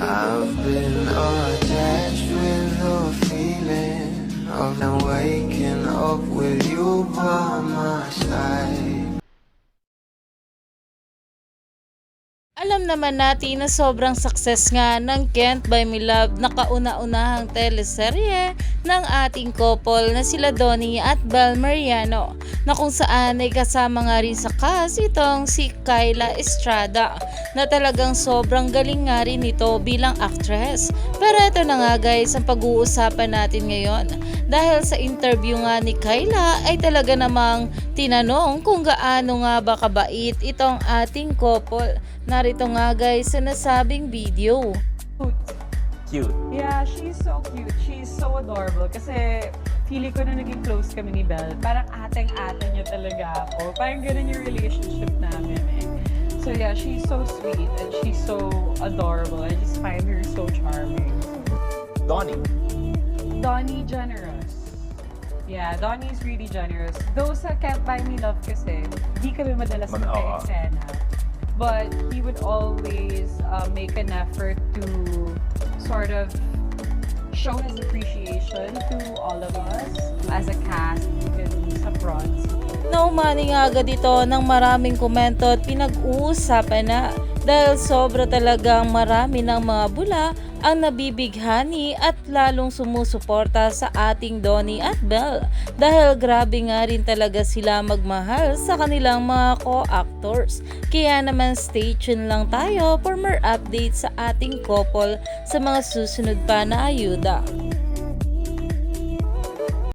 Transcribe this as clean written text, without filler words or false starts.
I've been attached with the feeling of now waking up with you by my side. Alam naman natin na sobrang success nga ng Can't Buy Me Love na kauna-unahang teleserye ng ating couple na sila Donnie at Bel Mariano, na kung saan ay kasama nga rin sa cast itong si Kyla Estrada na talagang sobrang galing nga rin ito bilang actress. Pero ito na nga guys ang pag-uusapan natin ngayon, dahil sa interview nga ni Kyla ay talaga namang tinanong kung gaano nga ba kabait itong ating couple. Narito nga guys sa nasabing video. Cute. Yeah, she's so cute. She's so adorable. Kasi feeling ko na naging close kami ni Belle. Parang ateng-ate niya talaga ako. Parang ganun yung relationship namin eh. So yeah, she's so sweet and she's so adorable. I just find her so charming. Donnie generous. Yeah, Donnie's really generous. Though sa Can't Buy Me Love kasi, di kami madalas magka-eksena. But he would always make an effort to sort of show his appreciation to all of us as a cast, even sa bronze. Naumani nga agad ito ng maraming komento at pinag-uusapan na, dahil sobra talagang marami ng mga bula ang nabibighani at lalong sumusuporta sa ating Donnie at Belle, dahil grabe nga rin talaga sila magmahal sa kanilang mga co-actors. Kaya naman stay tuned lang tayo for more updates sa ating couple sa mga susunod pa na ayuda.